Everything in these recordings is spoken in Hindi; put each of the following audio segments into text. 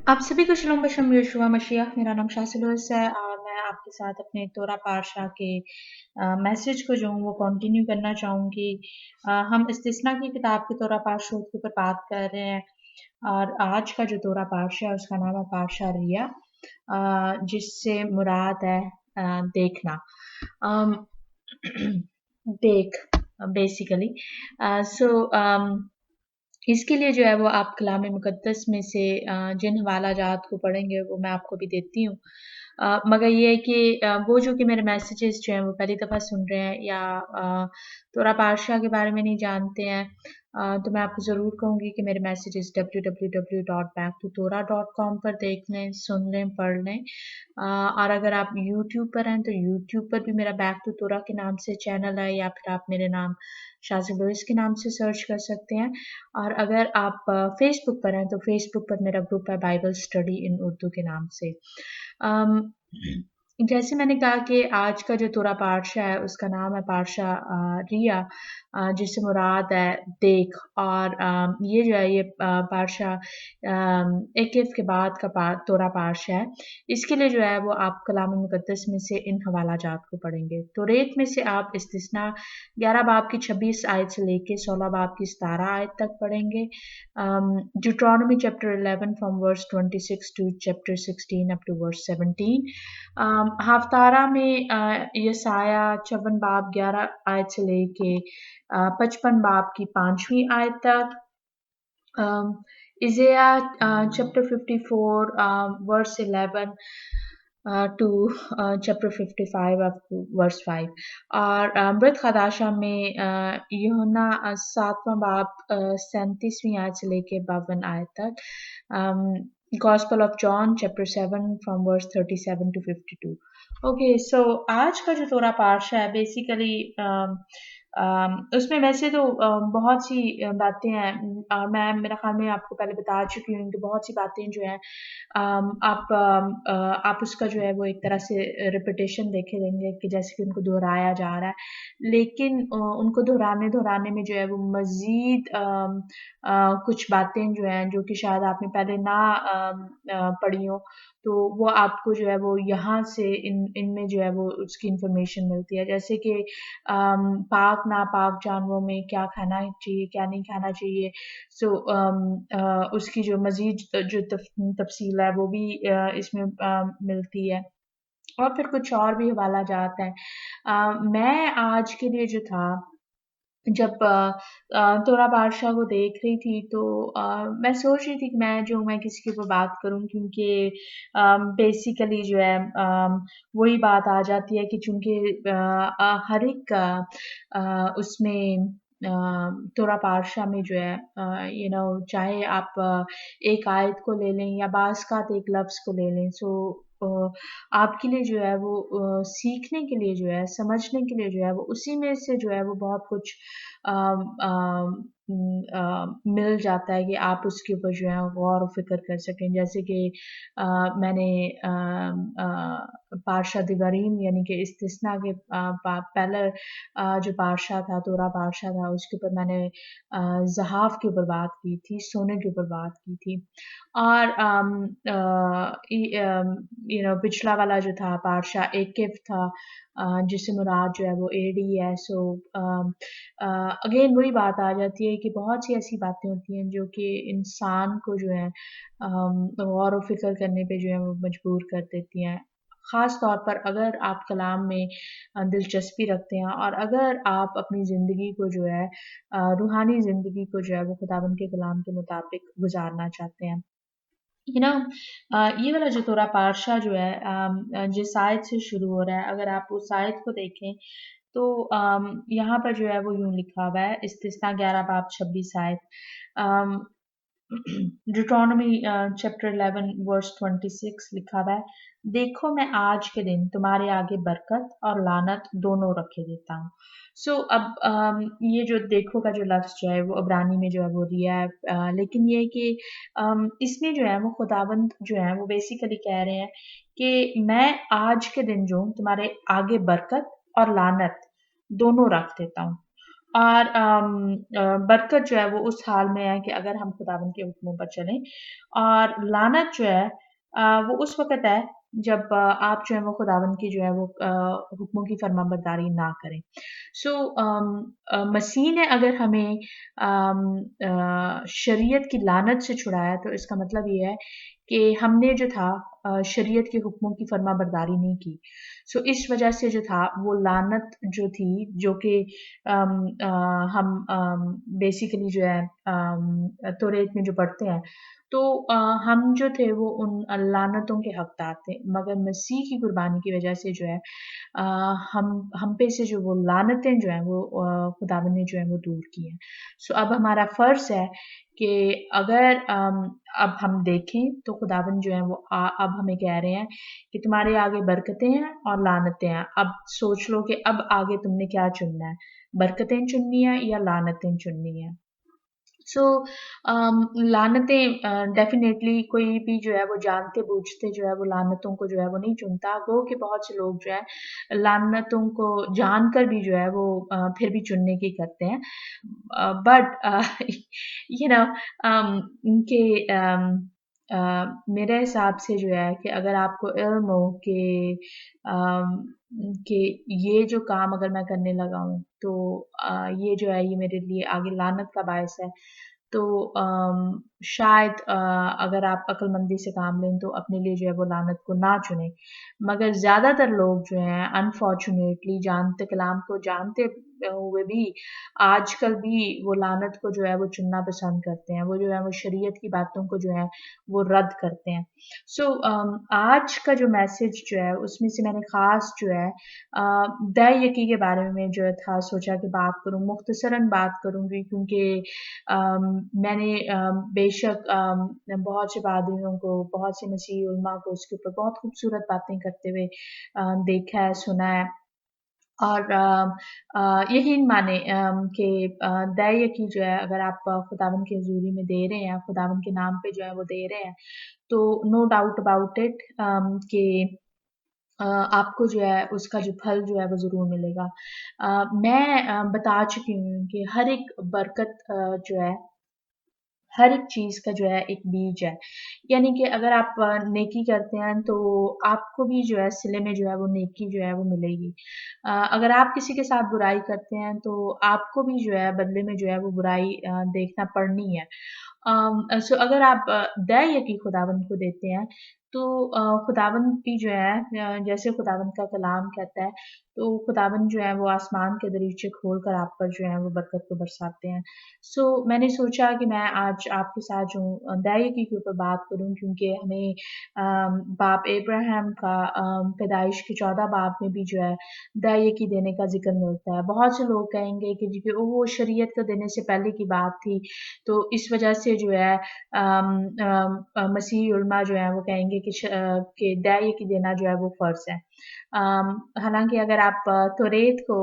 आप सभी को शलोम बशम यशुआ मशीह। मेरा नाम शासिलुस है और मैं आपके साथ अपने तोरा पारशा के मैसेज को जो हूँ वो कंटिन्यू करना चाहूँगी। हम इस्तिस्ना की किताब के तोरा पारशा के ऊपर बात कर रहे हैं और आज का जो तोरा पारशा है उसका नाम है पारशा रिया, जिससे मुराद है देखना। अम, देख बेसिकली। सो इसके लिए जो है वो आप कलाम मुक़द्दस में से जिन हवाला जात को पढ़ेंगे वो मैं आपको भी देती हूँ। मगर ये है कि वो जो कि मेरे मैसेजेस जो हैं वो पहली दफ़ा सुन रहे हैं या तोरा पातशाह के बारे में नहीं जानते हैं, तो मैं आपको ज़रूर कहूँगी कि मेरे मैसेजेस www.backtotorah.com पर देख लें, सुन लें, पढ़ लें। और अगर आप यूट्यूब पर हैं तो यूट्यूब पर भी मेरा बैक टू तोरा के नाम से चैनल है, या फिर आप मेरे नाम शाज़िल लुइस के नाम से सर्च कर सकते हैं। और अगर आप फ़ेसबुक पर हैं तो फ़ेसबुक पर मेरा ग्रुप है बाइबल स्टडी इन उर्दू के नाम से। अम, जैसे मैंने कहा कि आज का जो तोरा पातशाह है उसका नाम है पातशाह रिया, जिससे मुराद है देख। और ये जो है ये पातशाह एकेफ के बाद का तोरा पातशाह है। इसके लिए जो है वो आप कलाम मुक़द्दस में से इन हवाला जात को पढ़ेंगे। तो रेत में से आप इस्तिस्ना 11 बाब की 26 आयत से लेके 16 बाब की 17 आयत तक पढ़ेंगे। Deuteronomy chapter 11 from verse 26 to chapter 16 up to verse 17. हफ्तारा में यसाया 54 बाब 11 आयत से लेके 55 बाब की 5वीं आयत तक। Isaiah chapter 54 verse 11 to chapter 55 up to verse 5। और मृत खदाशा में यूहन्ना 7वां बाब 37वीं आयत से लेके 52 आयत तक। Gospel of John chapter 7 from verse 37 to 52। Okay, सो आज का जो तोरा पार्शा है बेसिकली उसमें वैसे तो बहुत सी बातें हैं। मैं मेरा ख़्याल में आपको पहले बता चुकी हूँ कि बहुत सी बातें जो हैं आप उसका जो है वो एक तरह से रिपिटेशन देखे देंगे कि जैसे कि उनको दोहराया जा रहा है। लेकिन उनको दोहराने-दोहराने में जो है वो मज़ीद कुछ बातें जो हैं जो कि शायद आपने पहले ना पढ़ी हों, तो वो आपको जो है वो यहाँ से इनमें जो है वो उसकी इन्फॉर्मेशन मिलती है। जैसे कि पाक-नापाक जानवरों में क्या खाना चाहिए, क्या नहीं खाना चाहिए। सो उसकी जो मज़ीद जो तफ़सील है वो भी इसमें मिलती है। और फिर कुछ और भी हवाला जात हैं। मैं आज के लिए जो था जब तोरा बादशाह को देख रही थी तो मैं सोच रही थी कि मैं किसी के ऊपर बात करूँ, क्योंकि बेसिकली जो है वही बात आ जाती है कि चूँकि हर एक उसमें तोरा पातशाह में जो है चाहे आप एक आयत को ले लें या बाज़-का एक लफ्ज़ को ले लें, सो अ, आपके लिए जो है वो सीखने के लिए जो है, समझने के लिए जो है वो उसी में से जो है वो बहुत कुछ मिल जाता है कि आप उसके ऊपर जो है गौर व फ़िक्र कर सकें। जैसे कि मैंने पारशा दिवारीम यानी कि इस्तिस्ना के पहले जो पातशाह था, तोरा पातशाह था, उसके ऊपर मैंने ज़हाफ़ के ऊपर बात की थी, सोने के ऊपर बात की थी। और पिछला वाला जो था पातशाह एकेव था, जिससे मुराद जो है वो एडी है। सो अगेन वही बात आ जाती है कि बहुत सी ऐसी बातें होती हैं जो कि इंसान को जो है गौर व फ़िक्र करने पे जो है वो मजबूर कर देती हैं। ख़ास तौर पर अगर आप कलाम में दिलचस्पी रखते हैं और अगर आप अपनी ज़िंदगी को जो है रूहानी ज़िंदगी को जो है वो खुदावंद के कलाम के मुताबिक गुज़ारना चाहते हैं। यू नो ये वाला जो तोरा पातशाह जो है जिस आयत से शुरू हो रहा है, अगर आप उस आयत को देखें तो यहाँ पर जो है वो यूँ लिखा हुआ है, इस्तिस्ना 11 बाब 26 आयत। अम, Deuteronomy चैप्टर 11 वर्स 26 लिखा हुआ है, देखो मैं आज के दिन तुम्हारे आगे बरकत और लानत दोनों रखे देता हूँ। सो अब ये जो देखो का जो लफ्ज़ जो है वो इब्रानी में जो है वो दिया है, लेकिन ये है कि इसमें जो है वो खुदावंद जो है वो बेसिकली कह रहे हैं कि मैं आज के दिन जो हूँ तुम्हारे आगे बरकत और लानत दोनों रख देता हूँ। और बरकत जो है वो उस हाल में है कि अगर हम खुदावंद के हुक्मों पर चलें, और लानत जो है वो उस वक़्त है जब आप जो है वो खुदावंद की जो है वो हुक्मों की फरमाबरदारी ना करें। सो मसीह ने अगर हमें शरीयत की लानत से छुड़ाया, तो इसका मतलब ये है कि हमने जो था शरीयत के हुक्मों की फरमाबरदारी नहीं की। सो इस वजह से जो था वो लानत जो थी, जो कि हम बेसिकली जो है तौरात में जो पढ़ते हैं, तो हम जो थे वो उन लानतों के हकदार थे, मगर मसीह की कुर्बानी की वजह से जो है अ, हम पे से जो वो लानतें जो हैं वो खुदावंद ने जो है वो दूर की हैं। सो अब हमारा फ़र्ज़ है कि अगर अब हम देखें तो खुदावंद जो है वो अब हमें कह रहे हैं कि तुम्हारे आगे बरकतें हैं और लानतें हैं। अब सोच लो कि अब आगे तुमने क्या चुनना है? बरकतें चुननी है या लानतें चुननी है? सो लानतें डेफ़िनेटली कोई भी जो है वो जानते-बूझते जो है वो लानतों को जो है वो नहीं चुनता। गो कि बहुत से लोग जो है लानतों को जानकर भी जो है वो फिर भी चुनने की करते हैं। बट यू नो कि मेरे हिसाब से जो है कि अगर आपको इल्म हो अम, कि ये जो काम अगर मैं करने लगा हूँ, तो ये जो है ये मेरे लिए आगे लानत का बायस है। तो शायद अगर आप अक्लमंदी से काम लें तो अपने लिए जो है वो लानत को ना चुनें। मगर ज़्यादातर लोग जो हैं अनफॉर्च्यूनेटली जानते कलाम को जानते हुए भी आजकल भी वो लानत को जो है वो चुनना पसंद करते हैं। वो जो है वो शरीयत की बातों को जो है वो रद्द करते हैं। सो आज का जो मैसेज जो है उसमें से मैंने ख़ास जो है दै-यकी के बारे में जो था सोचा कि बात करूँ, मुख्तसरन बात करूँगी क्योंकि मैंने बेशक बहुत से पादरियों को, बहुत से मसीही उलमा को उसके ऊपर बहुत खूबसूरत बातें करते हुए देखा है, सुना है। और यकीन माने कि दै की जो है अगर आप खुदावंद की हज़ूरी में दे रहे हैं, खुदावंद के नाम पे जो है वो दे रहे हैं, तो नो डाउट अबाउट इट कि आपको जो है उसका जो फल जो है वो ज़रूर मिलेगा। मैं बता चुकी हूँ कि हर एक बरकत जो है हर एक चीज़ का जो है एक बीज है। यानी कि अगर आप नेकी करते हैं तो आपको भी जो है सिले में जो है वो नेकी जो है वो मिलेगी। अगर आप किसी के साथ बुराई करते हैं तो आपको भी जो है बदले में जो है वो बुराई देखना पड़नी है। सो अगर आप दै-यकी खुदावंद को देते हैं तो खुदावंद भी जो है जैसे खुदावंद का कलाम कहता है, तो खुदावंद जो है वो आसमान के दरीचे खोलकर आप पर जो है वो बरकत को बरसाते हैं। सो मैंने सोचा कि मैं आज आपके साथ जो दै-यकी के ऊपर बात करूँ क्योंकि हमें बाप अब्राहम का पैदाइश के 14 बाब में भी जो है दै-यकी देने का ज़िक्र मिलता है। बहुत से लोग कहेंगे कि जी कि वो शरीयत को देने से पहले की बात थी, तो इस वजह से जो है मसीही उलमा जो हैं वो कहेंगे कि दै-यकी देना जो है वो फ़र्ज़ है। हालाँकि अगर आप तौरात को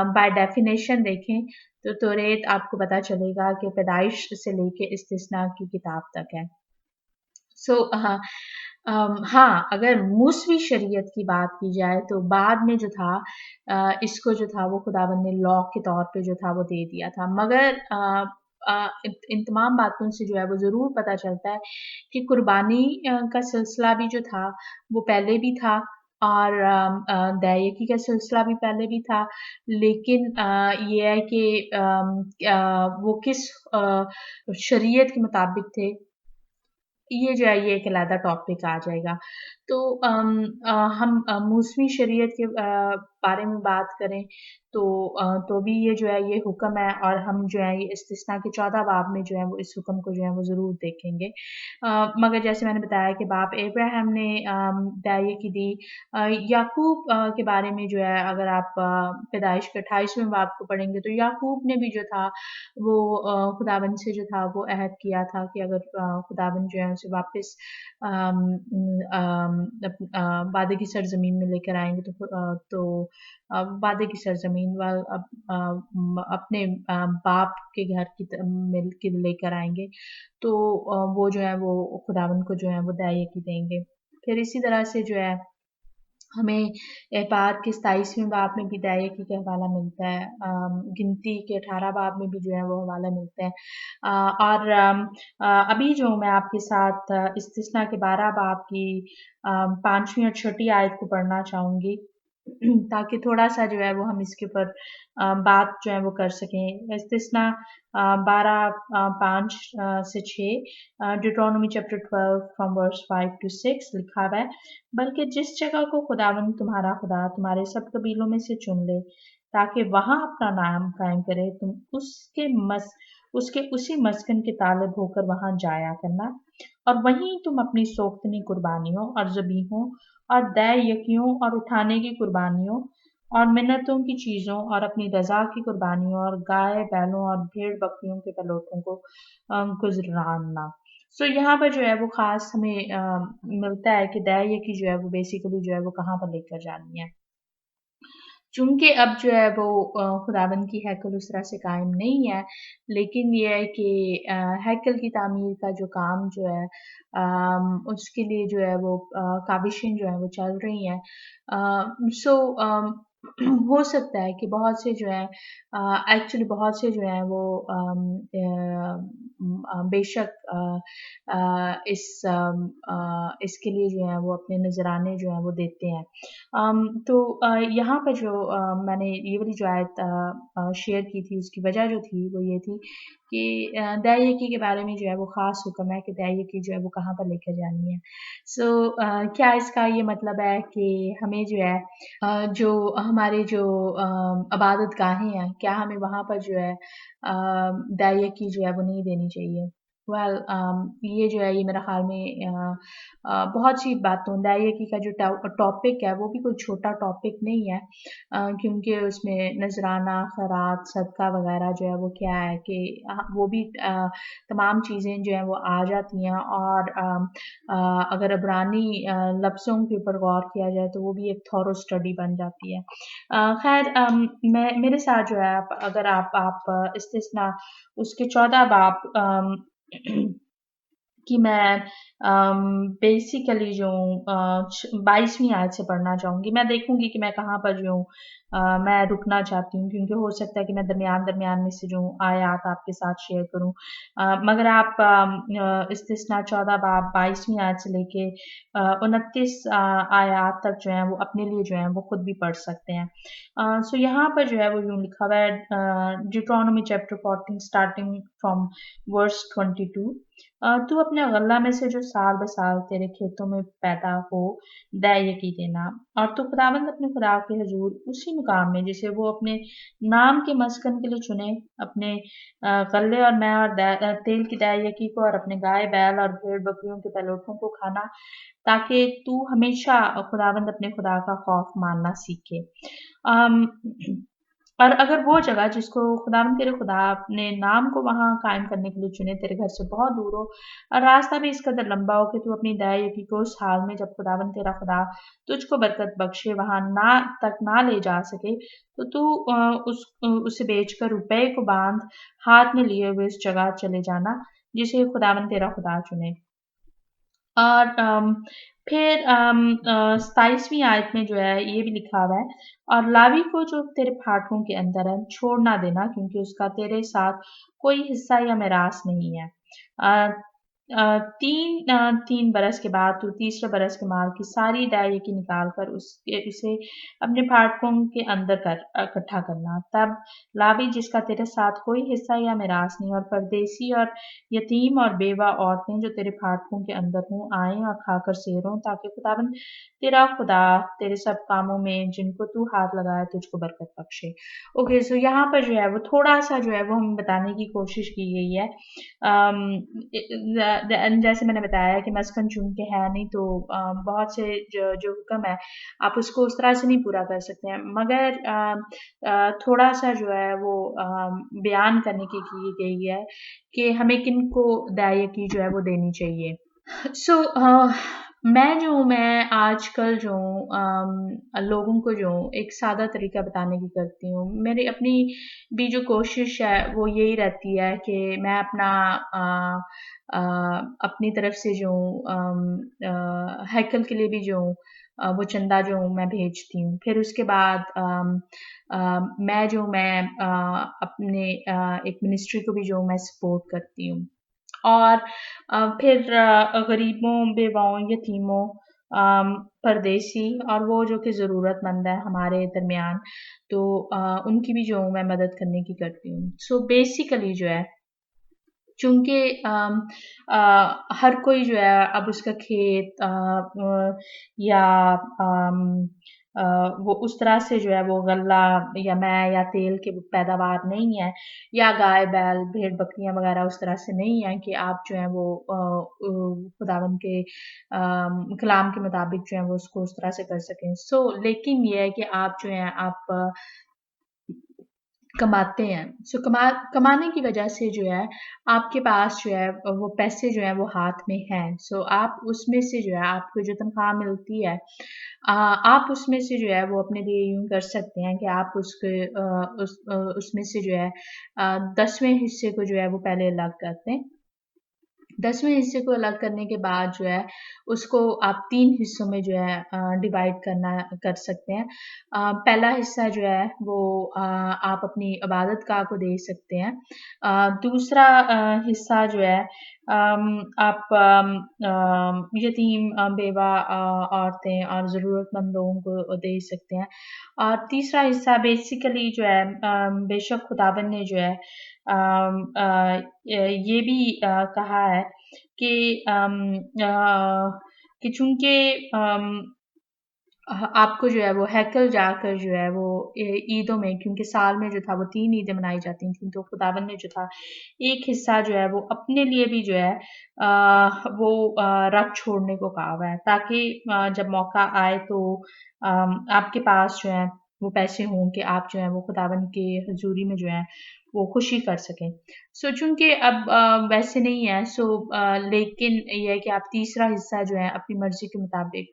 बाय डेफ़िनेशन देखें, तो तौरात आपको पता चलेगा कि पैदाइश से लेके इस्तिस्ना की किताब तक है। सो हाँ, अगर मूसवी शरीयत की बात की जाए तो बाद में जो था इसको जो था वो खुदावंद ने लॉ के तौर पे जो था वो दे दिया था। मगर इन तमाम बातों से जो है वो ज़रूर पता चलता है कि कुर्बानी का सिलसिला भी जो था वो पहले भी था और दै-यकी का सिलसिला भी पहले भी था। लेकिन ये है कि वो किस शरीयत के मुताबिक थे, ये जो है ये एक अलहदा टॉपिक आ जाएगा। तो हम मूसवी शरीयत के बारे में बात करें तो भी ये जो है ये हुक्म है और हम जो है ये इस्तिस्ना के 14 बाब में जो है वो इस हुक्म को जो है वो ज़रूर देखेंगे। मगर जैसे मैंने बताया कि बाप अब्राहम ने दै-यकी दी। याकूब के बारे में जो है अगर आप पैदाइश के 28वें बाब को पढ़ेंगे तो याकूब ने भी जो था वो खुदावंद से जो था वो अहद किया था कि अगर खुदावंद जो है उसे वापस वादे की सरज़मीन में लेकर आएँगे वादे की सरज़मीन अपने बाप के घर की मिल के लेकर आएँगे, तो वो जो है वो खुदावंद को जो है वो दै-यकी देंगे। फिर इसी तरह से जो है हमें पाठ के 27वें बाब में भी दैयकी का हवाला मिलता है। गिनती के 18 बाब में भी जो है वो हवाला मिलते हैं। और अभी जो मैं आपके साथ इस्तिस्ना के 12 बाब की 5वीं और छठी आयत को पढ़ना चाहूँगी ताकि थोड़ा-सा जो है वो हम इसके ऊपर बात जो है वो कर सकें। इस्तिस्ना 12 5 से 6 ड्यूटोनॉमी चैप्टर 12 फ्रॉम वर्स 5 टू 6 लिखा हुआ है। बल्कि जिस जगह को खुदावंद तुम्हारा खुदा तुम्हारे सब कबीलों में से चुन ले ताकि वहां अपना नाम कायम करे तुम उसके उसी मस्कन के तालब होकर वहां जाया करना और वहीं तुम अपनी सोख्तनी कुर्बानियों और ज़बीहों और दै यकियों और उठाने की कुर्बानियों और मिन्नतों की चीज़ों और अपनी रज़ा की कुर्बानियों और गाय बैलों और भेड़ बकरियों के पलोठों को गुज़रानना। सो यहाँ पर जो है वो ख़ास हमें मिलता है कि दैय की जो है वो बेसिकली जो है वो कहाँ पर लेकर जानी है। चूँकि अब जो है वो खुदावंद की हैकल उस तरह से कायम नहीं है, लेकिन ये है कि हैकल की तामीर का जो काम जो है उसके लिए जो है वो काबिशें जो हैं वो चल रही हैं। सो हो सकता है कि बहुत से जो हैं एक्चुअली बहुत से जो हैं वो बेशक इसके लिए जो है वो अपने नज़राने जो हैं वो देते हैं। तो यहाँ पर जो मैंने ये वाली जो आयत शेयर की थी उसकी वजह जो थी वो ये थी कि दैयकी के बारे में जो है वो ख़ास हुक्म है कि दैयकी जो है वो कहाँ पर लेकर जानी है। सो क्या इसका ये मतलब है कि हमें जो है जो हमारे जो इबादत गाहें हैं, क्या हमें वहाँ पर जो है दैयकी जो है वो नहीं देनी चाहिए? वेल ये जो है ये मेरा ख़्याल में बहुत सी बातों दैयकी का जो टॉपिक है वो भी कोई छोटा टॉपिक नहीं है क्योंकि उसमें नज़राना, ख़ैरात, सदका वग़ैरह जो है वो क्या है कि वो भी तमाम चीज़ें जो हैं वो आ जाती हैं और अगर इब्रानी लफ्ज़ों के ऊपर गौर किया जाए तो वो भी एक थॉरो स्टडी बन जाती है। ख़ैर मैं मेरे साथ जो है अगर आप इस्तिस्ना उसके 14 बाब कि मैं बेसिकली जो 22वीं आयत से पढ़ना चाहूँगी। मैं देखूँगी कि मैं कहाँ पर जो हूँ मैं रुकना चाहती हूँ क्योंकि हो सकता है कि मैं दरमियान-दरमियान में से जो आयत आपके साथ शेयर करूँ। मगर आप इस्तिस्ना 14 बाब 22वीं आयत से लेके 29 आयत तक जो है वो अपने लिए जो है वो खुद भी पढ़ सकते हैं। सो यहाँ पर जो है वो यूँ लिखा हुआ है ड्यूटोनॉमी चैप्टर 14 स्टार्टिंग फ्रॉम वर्स 22 तू अपने गल्ला में से जो साल ब साल तेरे खेतों में पैदा हो दै-यकी देना और तू खुदावंद अपने खुदा के हज़ूर उसी मुकाम में जिसे वो अपने नाम के मस्कन के लिए चुने अपने गल्ले और मैं और तेल की दै-यकी को और अपने गाय, बैल और भेड़-बकरियों के पहलौठों को खाना ताकि तू हमेशा खुदावंद अपने खुदा का खौफ मानना सीखे। अम, और अगर वो जगह जिसको खुदावंद तेरे खुदा अपने नाम को वहाँ कायम करने के लिए चुने तेरे घर से बहुत दूर हो और रास्ता भी इस कदर लंबा हो कि तू अपनी दै-यकी को उस हाल में जब खुदावंद तेरा खुदा तुझको बरकत बख्शे वहाँ ना ले जा सके, तो तू उसे बेचकर रुपए को बाँध हाथ में लिए हुए इस जगह चले जाना, जिसे खुदावंद तेरा खुदा चुने। और फिर 27वीं आयत में जो है ये भी लिखा हुआ है और लावी को जो तेरे फाटकों के अंदर है छोड़ ना देना क्योंकि उसका तेरे साथ कोई हिस्सा या मिरास नहीं है। 3 बरस के बाद तू तीसरे बरस के माल की सारी दै-यकी निकाल कर उसे अपने फाटकों के अंदर इकट्ठा करना। तब लावी जिसका तेरे साथ कोई हिस्सा या मिरास नहीं और परदेसी और यतीम और बेवा औरतें जो तेरे फाटकों के अंदर हों आएँ और खाकर सैर हों ताकि खुदावंद तेरा खुदा तेरे सब कामों में जिनको तू हाथ लगाए तुझको बरकत बख्शे। ओके सो यहाँ पर जो है वो थोड़ा-सा जो है वो हमें बताने की कोशिश की गई है। जैसे मैंने बताया कि मस्कन चूँकि है नहीं तो बहुत से जो जो हुक्म है आप उसको उस तरह से नहीं पूरा कर सकते हैं। मगर थोड़ा-सा जो है वो बयान करने की गई है कि हमें किनको दायकी जो है वो देनी चाहिए। सो मैं जो हूँ मैं आजकल जो हूँ लोगों को जो हूँ एक सादा तरीका बताने की करती हूँ। मेरी अपनी भी जो कोशिश है वो यही रहती है कि मैं अपना अ, अपनी तरफ से जो हैकल के लिए भी जो हूँ वो चंदा जो मैं भेजती हूँ। फिर उसके बाद अपने एक मिनिस्ट्री को भी जो मैं सपोर्ट करती हूँ। और फिर गरीबों, बेवाओं, यतीमों, परदेसी और वो जो कि ज़रूरतमंद है हमारे दरमियान, तो उनकी भी जो मैं मदद करने की करती हूँ। सो बेसिकली जो है, चूँकि हर कोई जो है अब उसका खेत या अम, अ, वो उस तरह से जो है वो गल्ला या मैं या तेल की पैदावार नहीं है, या गाय बैल भेड़ बकरियां वगैरह उस तरह से नहीं है कि आप जो है वो खुदावन के कलाम के मुताबिक जो है वो उसको उस तरह से कर सकें। लेकिन ये है कि आप जो है आप कमाते हैं। कमाने की वजह से जो है आपके पास जो है वो पैसे जो है वो हाथ में हैं। आप उसमें से जो है आपको जो तनख्वाह मिलती है, आप उसमें से जो है वो अपने लिए यूं कर सकते हैं कि आप उसमें से जो है 10वें हिस्से को जो है वो पहले अलग कर दें। 10वें हिस्से को अलग करने के बाद जो है उसको आप 3 हिस्सों में जो है डिवाइड कर सकते हैं। पहला हिस्सा जो है वो आप अपनी इबादत-गाह को दे सकते हैं। दूसरा हिस्सा जो है आप यतीम, बेवा औरतें और ज़रूरतमंद लोगों को दे सकते हैं। और तीसरा हिस्सा बेसिकली जो है बेशक खुदावंद ने जो है ये भी कहा है कि चूँकि आपको जो है वो हैकल जाकर जो है वो ईदों में, क्योंकि साल में जो था वो 3 ईदें मनाई जाती थीं, तो खुदावंद ने जो था एक हिस्सा जो है वो अपने लिए भी जो है रख छोड़ने को कहा हुआ है, ताकि जब मौका आए तो आपके पास जो है वो पैसे हों कि आप जो है वो खुदावंद की हज़ूरी में जो है वो खुशी कर सकें। चूँकि अब वैसे नहीं है, लेकिन ये है कि आप तीसरा हिस्सा जो है अपनी मर्ज़ी के मुताबिक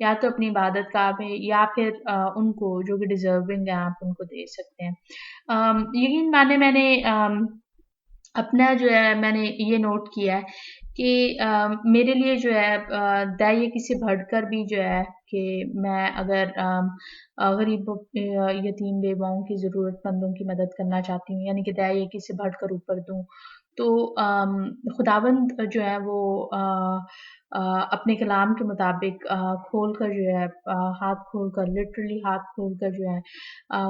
या तो अपनी इबादत-गाह में या फिर उनको जो कि डिज़र्विंग हैं आप उनको दे सकते हैं। यकीन मानिए मैंने ये नोट किया है कि मेरे लिए जो है दैनिक से बढ़कर भी जो है कि मैं अगर गरीबों यतीम बेवाओं की ज़रूरतमंदों की मदद करना चाहती हूँ, यानी कि दैनिक से बढ़कर ऊपर दूँ, तो खुदावंद जो है वो अ, अपने कलाम के मुताबिक खोल कर जो है हाथ खोल कर, लिटरली हाथ खोल कर जो है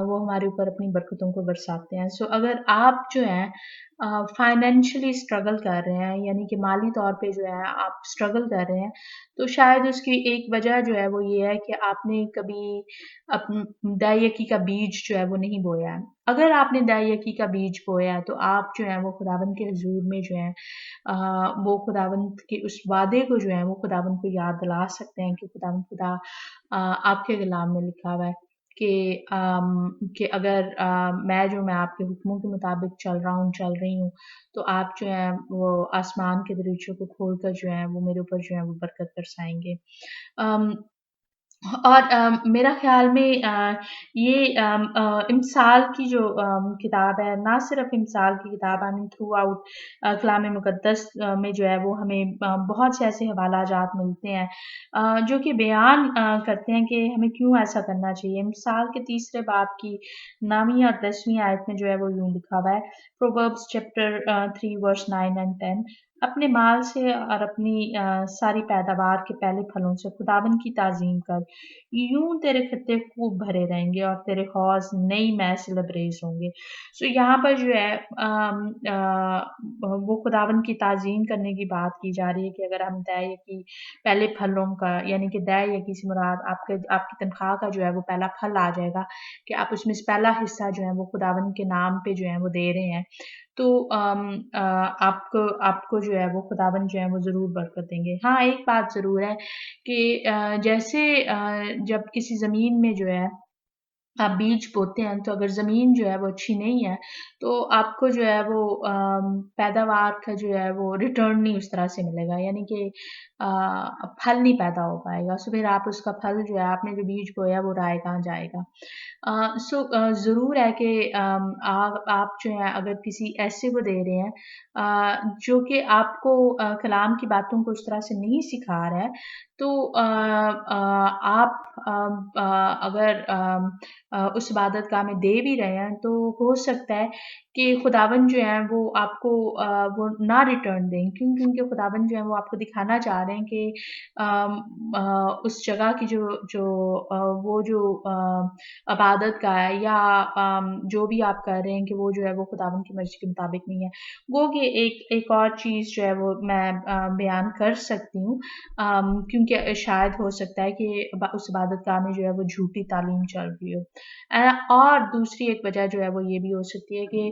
वो हमारे ऊपर अपनी बरकतों को बरसाते हैं। अगर आप जो हैं फाइनेंशियली स्ट्रगल कर रहे हैं, यानी कि माली तौर पे जो है आप स्ट्रगल कर रहे हैं, तो शायद उसकी एक वजह जो है वो ये है कि आपने कभी दायकी का बीज जो है वो नहीं बोया है। अगर आपने दायकी का बीज बोया है, तो आप जो है वो खुदावंद के हजूर में जो है वो खुदावंद के उस वादे को जो है वो खुदावंद को याद दिला सकते हैं कि खुदा आपके कलाम में लिखा हुआ है कि अगर मैं आपके हुक्मों के मुताबिक चल रहा हूँ, चल रही हूँ, तो आप जो है वो आसमान के दरीचों को खोलकर जो है वो मेरे ऊपर जो है वो बरकत बरसाएँगे। अम, और मेरा ख़्याल में इमसाल की जो किताब है, ना सिर्फ़ इमसाल की किताब, आई मीन थ्रू आउट कलाम मुक़द्दस में जो है वो हमें बहुत से ऐसे हवाला-जात मिलते हैं जो कि बयान करते हैं कि हमें क्यों ऐसा करना चाहिए। मिसाल के तीसरे बाब की 9वीं और 10वीं आयत में जो है वो यूँ लिखा हुआ है, प्रोवर्ब्स चैप्टर 3 वर्स 9 एंड 10, अपने माल से और अपनी सारी पैदावार के पहले फलों से खुदावंद की ताज़ीम कर, यूँ तेरे खत्ते खूब भरे रहेंगे और तेरे हौज़ नई मै से लबरेज़ होंगे। यहाँ पर जो है वो खुदावंद की ताज़ीम करने की बात की जा रही है कि अगर हम दै की पहले फलों का, यानी कि दै यकी से मुराद आपकी तनख्वाह का जो है वो पहला फल आ जाएगा कि आप उसमें से पहला हिस्सा जो है वो खुदावंद के नाम पे जो है वो दे रहे हैं। तो आपको आपको जो है वो खुदावंद जो है वो ज़रूर बरकत देंगे। हाँ, एक बात ज़रूर है कि जैसे जब किसी ज़मीन में जो है आप बीज बोते हैं तो अगर ज़मीन जो है वो अच्छी नहीं है, तो आपको जो है वो पैदावार का जो है वो रिटर्न नहीं उस तरह से मिलेगा, यानी कि फल नहीं पैदा हो पाएगा। सो फिर आप उसका फल जो है आपने जो बीज बोया वो राहे कहाँ जाएगा। ज़रूर है कि आप जो है अगर किसी ऐसे को दे रहे हैं जो कि आपको कलाम की बातों को उस तरह से नहीं सिखा रहा है, तो आप अगर उस इबादतगाह में दे भी रहे हैं, तो हो सकता है कि खुदावंद जो है वो आपको वो ना रिटर्न दें। क्यों? क्योंकि खुदावंद जो है वो आपको दिखाना चाह रहे हैं कि उस जगह की वो जो इबादतगाह है या जो भी आप कर रहे हैं कि वो जो है वो खुदावंद की मर्ज़ी के मुताबिक नहीं है। गो कि एक और चीज़ जो है वो मैं बयान कर सकती हूँ क्योंकि शायद हो सकता है कि उस इबादतगाह में जो है वो झूठी तालीम चल रही हो। और दूसरी एक वजह जो है वो ये भी हो सकती है कि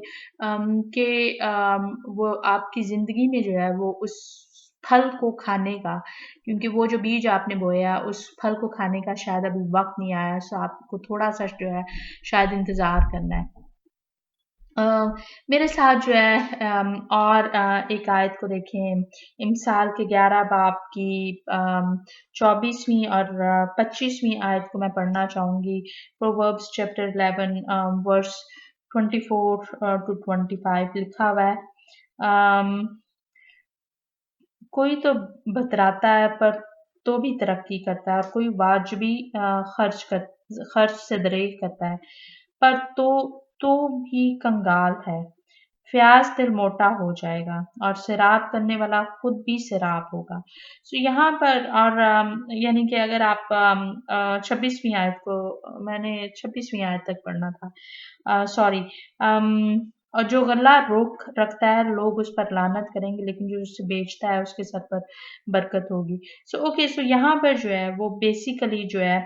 वो आपकी ज़िंदगी में जो है वो उस फल को खाने का, क्योंकि वो जो बीज आपने बोया उस फल को खाने का शायद अभी वक़्त नहीं आया, सो आपको थोड़ा-सा जो है शायद इंतज़ार करना है। अ, मेरे साथ जो है और एक आयत को देखें, इमसाल के 11 बाब की 24वीं और 25वीं आयत को मैं पढ़ना चाहूँगी। प्रोवर्ब्स चैप्टर 11 वर्स 24 टू 25 लिखा हुआ है। अम, कोई तो बतराता है पर तो भी तरक्की करता है और कोई वाजबी खर्च से दरेग करता है पर तो भी कंगाल है। फ्याज दिल मोटा हो जाएगा और सिराब करने वाला खुद भी सिराब होगा। सो यहाँ पर और यानी कि अगर आप 26वीं आयत को मैंने 26वीं आयत तक पढ़ना था सॉरी और जो गल्ला रोक रखता है लोग उस पर लानत करेंगे लेकिन जो उसे बेचता है उसके सर पर बरकत होगी। सो ओके सो यहाँ पर जो है वो बेसिकली जो है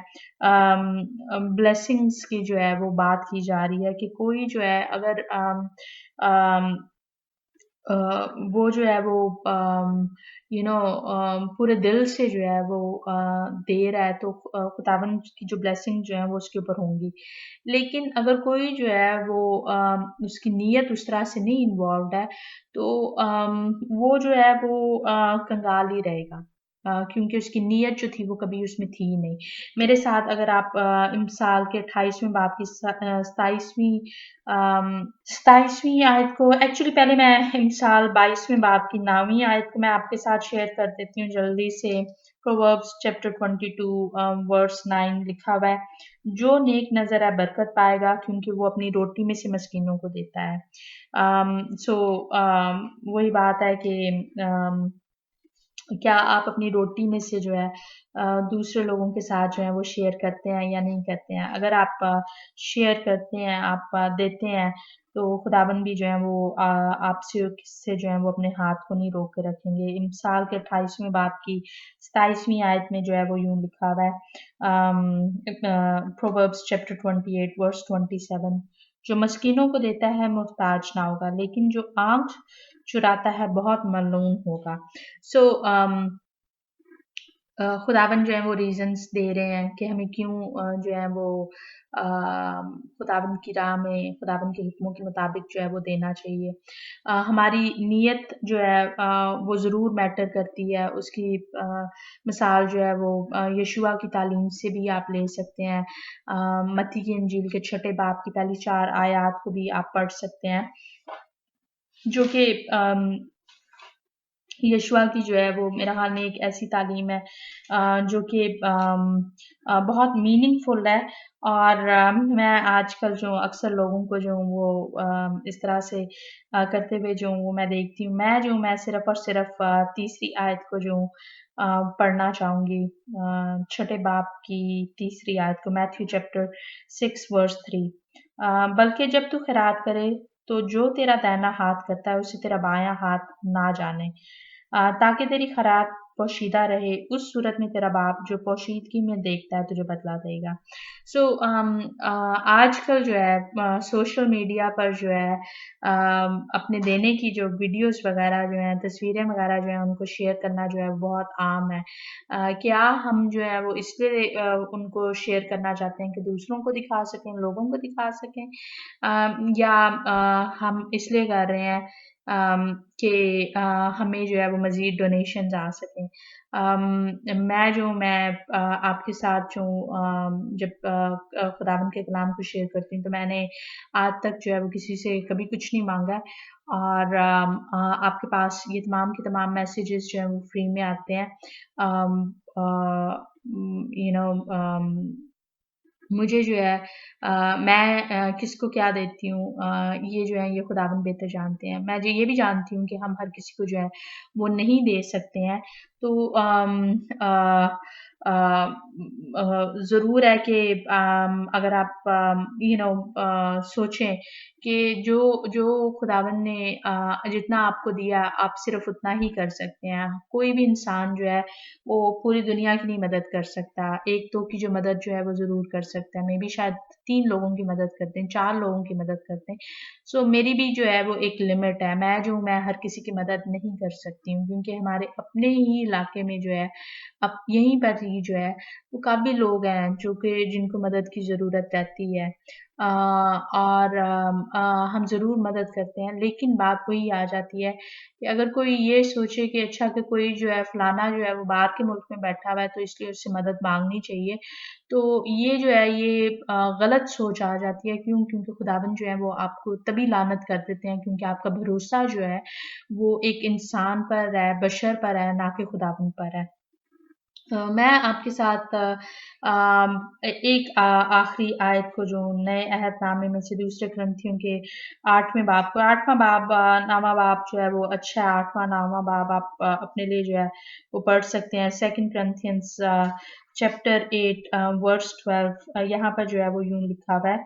ब्लेसिंग्स की जो है वो बात की जा रही है कि कोई जो है अगर अम, अ, वो जो है वो पूरे दिल से जो है वो दे रहा है तो खुदावंद की जो ब्लेसिंग जो है वो उसके ऊपर होंगी। लेकिन अगर कोई जो है वो उसकी नीयत उस तरह से नहीं इन्वॉल्व्ड है तो वो जो है वो कंगाल ही रहेगा। क्योंकि उसकी नीयत जो थी वो कभी उसमें थी ही नहीं। मेरे साथ अगर आप इमसाल के 28वें बाब की 27वीं आयत को एक्चुअली पहले मैं इमसाल 22वें बाब की 9वीं आयत को मैं आपके साथ शेयर कर देती हूँ जल्दी से। प्रोवर्ब्स चैप्टर 22 वर्स 9 लिखा हुआ है, जो नेक नज़र है बरकत पाएगा क्योंकि वो अपनी रोटी में से मस्कीनों को देता है। वही बात है कि अम, क्या आप अपनी रोटी में से जो है दूसरे लोगों के साथ जो है वो शेयर करते हैं या नहीं करते हैं? अगर आप शेयर करते हैं, आप देते हैं, तो खुदाबंद भी जो है वो आपसे से जो है वो अपने हाथ को नहीं रोक के रखेंगे। इमसाल के 28वें बाब की 27वीं आयत में जो है वो यूँ लिखा हुआ है प्रोवर्ब्स चैप्टर 28 वर्स 27 जो मस्कीनों को देता है मुहताज ना होगा, लेकिन जो आँख चुराता है बहुत मलून होगा। सो खुदावंद जो है वो रीज़न्स दे रहे हैं कि हमें क्यों जो है वो अ, खुदावंद की राह में खुदावंद के हुक्मों के मुताबिक जो है वो देना चाहिए। हमारी नीयत जो है वो ज़रूर मैटर करती है। उसकी मिसाल जो है वो यशुआ की तालीम से भी आप ले सकते हैं। मत्ती की इंजील के 6 बाब की पहली 4 आयत को भी आप पढ़ सकते हैं, जो कि यशुआ की जो है वो मेरा ख़्याल में एक ऐसी तालीम है जो कि बहुत मीनिंगफुल है और मैं आजकल जो अक्सर लोगों को जो वो इस तरह से करते हुए जो वो मैं देखती हूँ। मैं सिर्फ़ और सिर्फ़ तीसरी आयत को जो पढ़ना चाहूँगी 6 बाब की तीसरी आयत को मैथ्यू चैप्टर 6 वर्स 3 बल्कि जब तू खैरात करे तो जो तेरा दाहिना हाथ करता है उसे तेरा बायाँ हाथ ना जाने ताकि तेरी खैरात पोशीदा रहे, उस सूरत में तेरा बाप जो पोशीदगी में देखता है तुझे बतला देगा। सो आजकल जो है सोशल मीडिया पर जो है अपने देने की जो वीडियोस वगैरह जो हैं, तस्वीरें वगैरह जो हैं, उनको शेयर करना जो है बहुत आम है। क्या हम जो है वो इसलिए उनको शेयर करना चाहते हैं कि दूसरों को दिखा सकें, लोगों को दिखा सकें, या हम इसलिए कर रहे हैं कि हमें जो है वो मज़ीद डोनेशंस आ सकें। मैं आपके साथ जो जब खुदावंद के कलाम को शेयर करती हूँ तो मैंने आज तक जो है वो किसी से कभी कुछ नहीं माँगा है, और आपके पास ये तमाम के तमाम मैसेजेस जो हैं वो फ्री में आते हैं। अम, यू नो मुझे जो है मैं किसको क्या देती हूँ, ये जो है ये खुदावंद बेहतर जानते हैं। मैं ये भी जानती हूँ कि हम हर किसी को जो है वो नहीं दे सकते हैं। तो ज़रूर है कि अगर आप सोचें कि जो जो खुदावंद ने जितना आपको दिया आप सिर्फ़ उतना ही कर सकते हैं। कोई भी इंसान जो है वो पूरी दुनिया की नहीं मदद कर सकता। 1-2 की जो मदद जो है वो ज़रूर कर सकता है। मेबी शायद 3 लोगों की मदद करते हैं, 4 लोगों की मदद करते हैं। सो मेरी भी जो है वो एक लिमिट है। मैं हर किसी की मदद नहीं कर सकती हूँ, क्योंकि हमारे अपने ही इलाके में जो है अब यहीं पर ही जो है वो काफ़ी लोग हैं जो कि जिनको मदद की ज़रूरत रहती है। और हम ज़रूर मदद करते हैं, लेकिन बात वही आ जाती है कि अगर कोई ये सोचे कि अच्छा कि कोई जो है फलाना जो है वो बाहर के मुल्क में बैठा हुआ है तो इसलिए उससे मदद माँगनी चाहिए। तो ये जो है ये गलत सोच आ जाती है। क्यों? क्योंकि खुदावंद जो है वो आपको तभी लानत कर देते हैं क्योंकि आपका भरोसा जो है वो एक इंसान पर है, बशर पर है, ना कि खुदावंद पर है। मैं आपके साथ एक आखिरी आयत को जो नए अहदनामे में से दूसरे ग्रंथियों के 8वें बाब को 8वां बाब 9वां बाब जो है वो अच्छा है, 8वां 9वां बाब आप अपने लिए जो है वो पढ़ सकते हैं। 2 Corinthians चैप्टर 8 वर्स 12 यहाँ पर जो है वो यूँ लिखा हुआ है,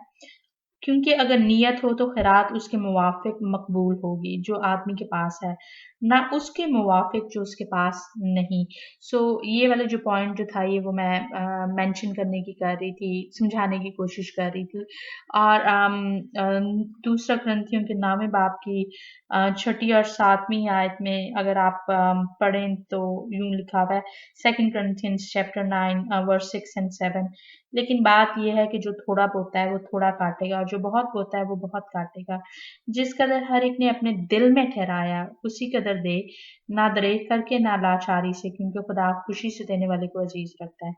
क्योंकि अगर नियत हो तो खैरात उसके मुवाफ़िक मकबूल होगी जो आदमी के पास है, ना उसके मुवाफ़िक जो उसके पास नहीं। सो ये वाला जो पॉइंट जो था ये वो मैं मेंशन करने की कर रही थी, समझाने की कोशिश कर रही थी। और दूसरा ग्रंथियों के 9वें बाब की 6ठी और 7वीं आयत में अगर आप पढ़ें तो यूँ लिखा हुआ है, 2 Corinthians चैप्टर 9 वर्स 6 एंड 7। लेकिन बात ये है कि जो थोड़ा बोता है वो थोड़ा काटेगा, और जो बहुत बोता है वो बहुत काटेगा। जिस कदर हर एक ने अपने दिल में ठहराया उसी कदर दे, ना दरेक करके ना लाचारी से, क्योंकि खुदा खुशी से देने वाले को अजीज रखता है।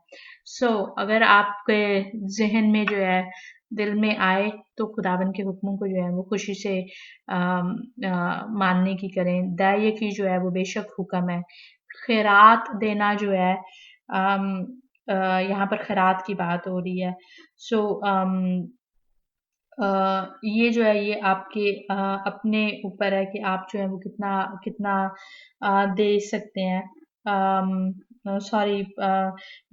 अगर आपके जहन में जो है दिल में आए तो खुदावन के हुक्मों को जो है वो खुशी से मानने की करें। दाइये की जो है वो बेशक हुक्म है। खैरात देना जो है अम, यहाँ पर खैरात की बात हो रही है। सो ये जो है ये आपके अपने ऊपर है कि आप जो है वो कितना कितना दे सकते हैं। सॉरी,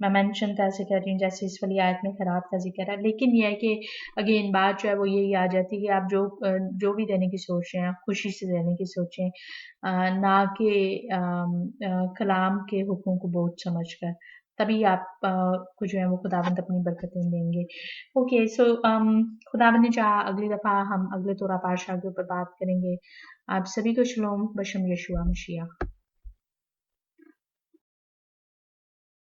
मैं मेंशन तो ऐसे कर रही हूँ जैसे इस वाली आयत में खैरात का ज़िक्र है। लेकिन ये है कि अगेन बात जो है वो यही आ जाती है कि आप जो भी देने की सोच रहे हैं, खुशी से देने की सोचें, ना कि कलाम के हुक्मों को बोझ समझकर। तभी आप को जो है वो खुदावंद अपनी बरकतें देंगे। ओके, सो खुदावंद ने चाहा अगली दफ़ा हम अगले तोरा पातशाह के ऊपर बात करेंगे। आप सभी को शलोम बशम यशुआ मसीह।